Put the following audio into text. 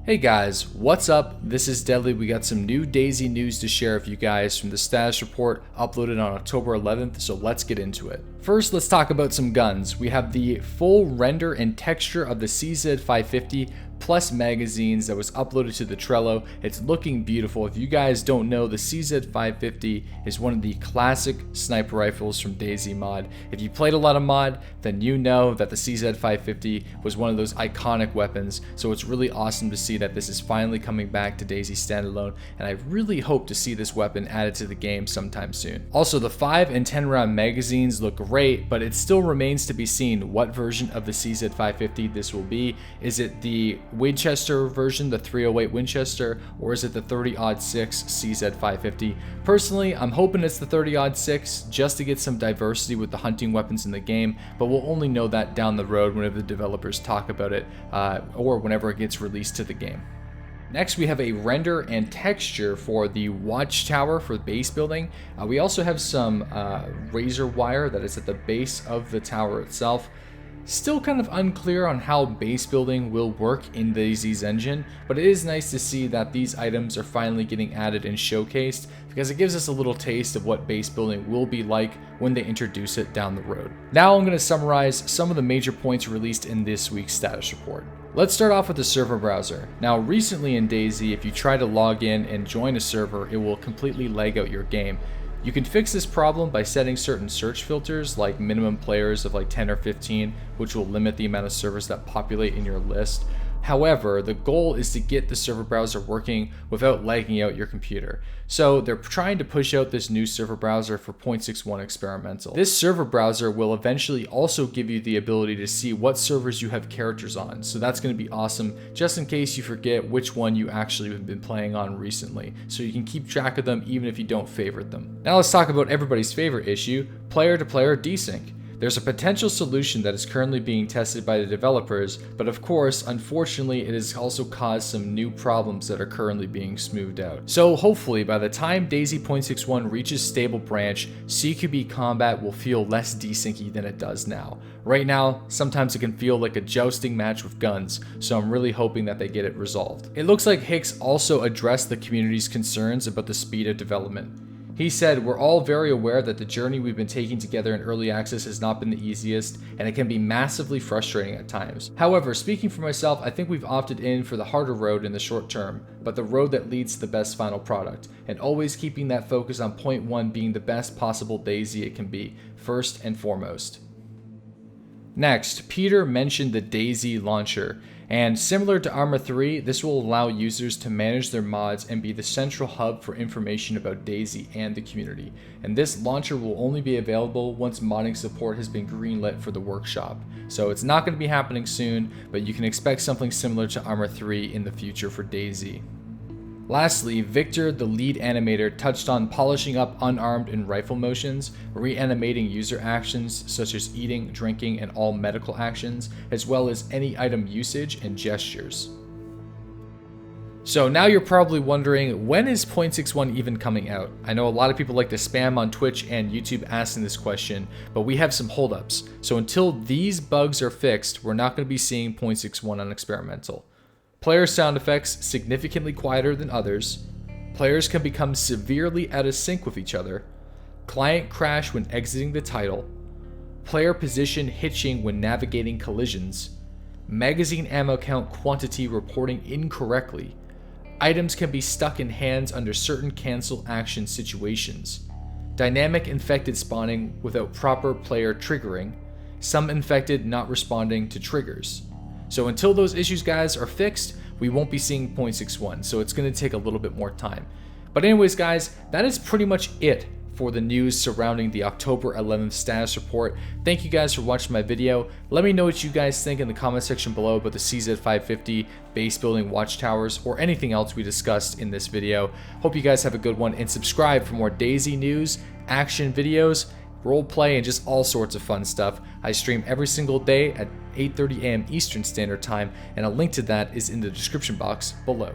Hey guys, what's up? This is Deadly. We got some new DayZ news to share with you guys from the status report uploaded on October 11th, so let's get into it. First, let's talk about some guns. We have the full render and texture of the CZ550 plus magazines that was uploaded to the Trello. It's looking beautiful. If you guys don't know, the CZ550 is one of the classic sniper rifles from DayZ mod. If you played a lot of mod, then you know that the CZ550 was one of those iconic weapons, so it's really awesome to see that this is finally coming back to DayZ Standalone, and I really hope to see this weapon added to the game sometime soon. Also, the 5 and 10 round magazines look great, but it still remains to be seen what version of the CZ550 this will be. Is it the Winchester version, the 308 Winchester, or is it the 30-06 CZ550? Personally, I'm hoping it's the 30-06 just to get some diversity with the hunting weapons in the game, but we'll only know that down the road whenever the developers talk about it or whenever it gets released to the game. Next, we have a render and texture for the watchtower for base building. We also have some razor wire that is at the base of the tower itself. Still kind of unclear on how base building will work in DayZ's engine, but it is nice to see that these items are finally getting added and showcased, because it gives us a little taste of what base building will be like when they introduce it down the road. Now I'm going to summarize some of the major points released in this week's status report. Let's start off with the server browser. Now, recently in DayZ, if you try to log in and join a server, it will completely lag out your game. You can fix this problem by setting certain search filters, like minimum players of like 10 or 15, which will limit the amount of servers that populate in your list. However, the goal is to get the server browser working without lagging out your computer. So they're trying to push out this new server browser for 0.61 experimental. This server browser will eventually also give you the ability to see what servers you have characters on. So that's going to be awesome, just in case you forget which one you actually have been playing on recently. So you can keep track of them even if you don't favorite them. Now let's talk about everybody's favorite issue, player-to-player desync. There's a potential solution that is currently being tested by the developers, but of course, unfortunately, it has also caused some new problems that are currently being smoothed out. So hopefully, by the time DayZ 0.61 reaches stable branch, CQB combat will feel less desyncy than it does now. Right now, sometimes it can feel like a jousting match with guns, so I'm really hoping that they get it resolved. It looks like Hicks also addressed the community's concerns about the speed of development. He said, "We're all very aware that the journey we've been taking together in early access has not been the easiest, and it can be massively frustrating at times. However, speaking for myself, I think we've opted in for the harder road in the short term, but the road that leads to the best final product, and always keeping that focus on point one being the best possible DayZ it can be, first and foremost." Next, Peter mentioned the DayZ launcher, and similar to Arma 3, this will allow users to manage their mods and be the central hub for information about DayZ and the community. And this launcher will only be available once modding support has been greenlit for the workshop. So it's not going to be happening soon, but you can expect something similar to Arma 3 in the future for DayZ. Lastly, Victor, the lead animator, touched on polishing up unarmed and rifle motions, reanimating user actions such as eating, drinking, and all medical actions, as well as any item usage and gestures. So now you're probably wondering, when is 0.61 even coming out? I know a lot of people like to spam on Twitch and YouTube asking this question, but we have some holdups. So until these bugs are fixed, we're not going to be seeing 0.61 on experimental. Player sound effects significantly quieter than others. Players can become severely out of sync with each other. Client crash when exiting the title. Player position hitching when navigating collisions. Magazine ammo count quantity reporting incorrectly. Items can be stuck in hands under certain cancel action situations. Dynamic infected spawning without proper player triggering. Some infected not responding to triggers. So until those issues, guys, are fixed, we won't be seeing 0.61, so it's going to take a little bit more time. But anyways, guys, that is pretty much it for the news surrounding the October 11th status report. Thank you guys for watching my video. Let me know what you guys think in the comment section below about the CZ550 base building watchtowers or anything else we discussed in this video. Hope you guys have a good one, and subscribe for more DayZ news, action videos, roleplay, and just all sorts of fun stuff. I stream every single day at 8:30 a.m. Eastern Standard Time, and a link to that is in the description box below.